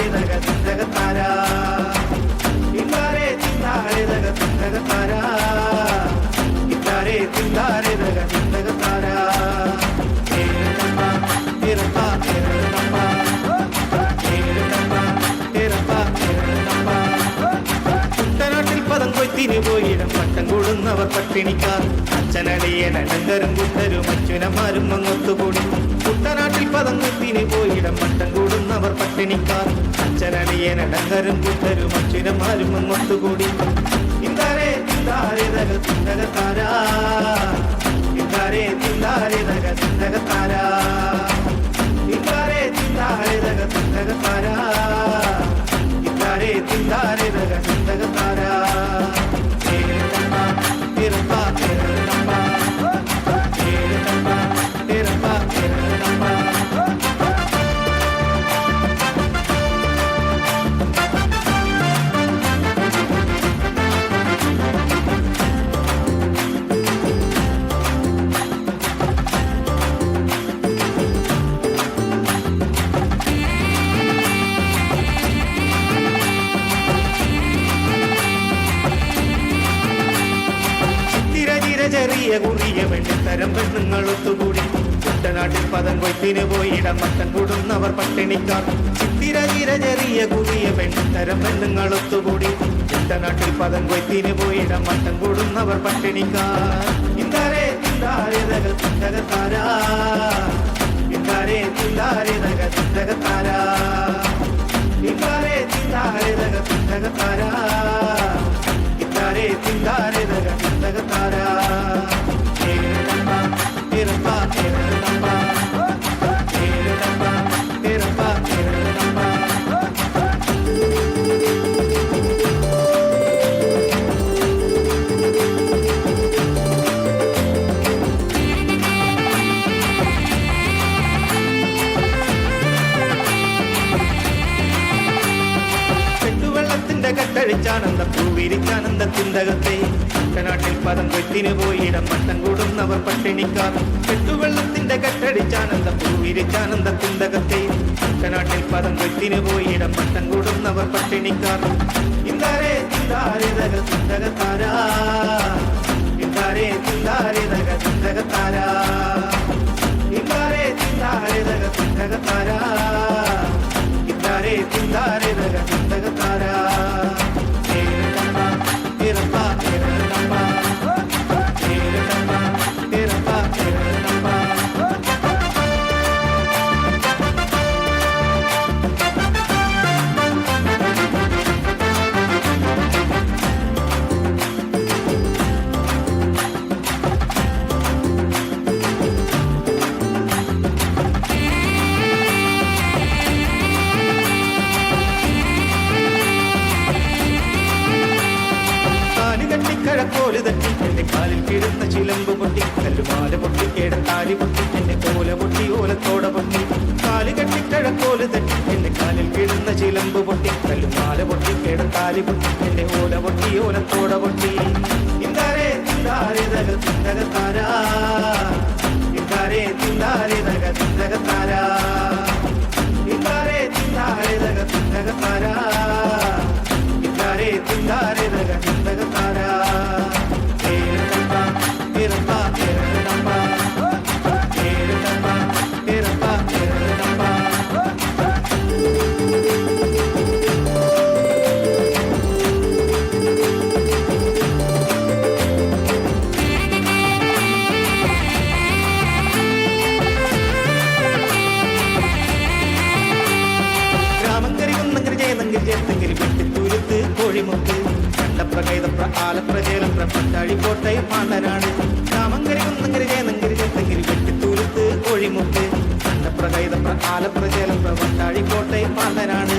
തിന്താരെ തക തിന്തകത്താര തിന്താരെ തിന്താരെ തക തിന്തകത്താര തിന്താരെ തിന്താരെ തക തിന്തകത്താര കുട്ടനാട്ടിൽ പദം കൊയ്ത്തിന് പോയിടം പട്ടം കൂടുന്നവർ പട്ടിണിക്കാർ അച്ഛനടിയനങ്കരും കുട്ടരും അച്ഛനമാരും അങ്ങൊത്തുകൂടി കുട്ടനാട്ടിൽ പദം കൊയ്ത്തിന് പോയിടം പട്ടം കൂടുന്നവർ പട്ടിണിക്കാർ അച്ഛനടിയനങ്കരും കുട്ടരും അച്ഛനമാരും അങ്ങൊത്തുകൂടി തിന്താരെ തിന്താരെ തക തിന്തകത്താര തിന്താരെ തിന്താരെ തക തിന്തകത്താര തിന്താരെ തിന്താരെ തക തിന്തകത്താര തിന്താരെ തിന്താരെ തക തിന്തകത്താര ചെറിയ കുറിയ വെള്ളിത്തരം പെണ്ണുങ്ങൾ ഒത്തുകൂടി കുട്ടനാട്ടിൽ പദം കൊയ്ത്തിന് പോയിടം മട്ടം കൂടുന്നവർ പട്ടിണിക്കാർ ചിത്തിര ചിര ചെറിയ കുറിയ വെള്ളിത്തരം പെണ്ണുങ്ങൾ ഒത്തുകൂടി കുട്ടനാട്ടിൽ പദം കൊയ്ത്തിന് പോയിടം മട്ടം കൂടുന്നവർ പട്ടിണിക്കാർ തിന്താരെ തിന്താരെ തക തിന്തകത്താര തിന്താരെ തിന്താരെ തക തിന്തകത്താര തിന്താരെ തിന്താരെ തക തിന്തകത്താര തിന്താരെ തിന്താരെ തക തിന്തകത്താര കട്ടഴിച്ചാനന്ദ പൂവിരിച്ചാനന്ദ തിന്തകത്തെ കുട്ടനാട്ടിൽ പദം കൊയ്ത്തിന് പോയിടം പട്ടം കൂടുന്നവർ പട്ടിണിക്കാർ കെട്ടുവെള്ളത്തിന്റെ കട്ടടിച്ചാനന്ദ പൂവിരിച്ചാനന്ദ തിന്തകത്തെ കുട്ടനാട്ടിൽ പദം കൊയ്ത്തിന് പോയിടം പട്ടം കൂടുന്നവർ പട്ടിണിക്കാർ തിന്താരെ തിന്താരെ തക തിന്തകത്താര തിന്താരെ തിന്താരെ തക തിന്തകത്താര തിന്താരെ തിന്താരെ തക തിന്തകത്താര തിന്താരെ തിന്താരെ തക തിന്തകത്താര കഴക്കോല് തട്ടി എന്റെ കാലിൽ കിടന്ന ചിലമ്പ് പൊട്ടി കല്ലുമാല പൊട്ടി കേടത്താലി പൊട്ടി എന്റെ കോല പൊട്ടി ഓലത്തോട പൊട്ടി കാല് കെട്ടി കഴക്കോല് തട്ടി എന്റെ കാലിൽ കിടന്ന ചിലമ്പ് പൊട്ടി കല്ലുമാല പൊട്ടി കേടത്താലി പൊട്ടി എന്റെ ഓല പൊട്ടി ഓലത്തോട പൊട്ടി തിന്താരെ തിന്താരെ തക തിന്തകത്താര തിന്താരെ തിന്താരെ തക തിന്തകത്താര തിന്താരെ തിന്താരെ തക തിന്തകത്താര തിന്താരെ തിന്താരെ തക തിന്തകത്താര കോഴിമുക്ക് കണ്ടപ്രകൈതപ്ര ആലപ്രജേലപ്ര പട്ടാഴിക്കോട്ടയം പാണ്ടനാട് രാമങ്കരി കുന്നങ്കരി ജയനങ്കരി ചേത്തങ്കരി വെട്ടിത്തൂരത്ത് കോഴിമുക്ക് കണ്ടപ്രകൈതപ്ര ആലപ്രജേലപ്ര പട്ടാഴിക്കോട്ടയം പാണ്ടനാട്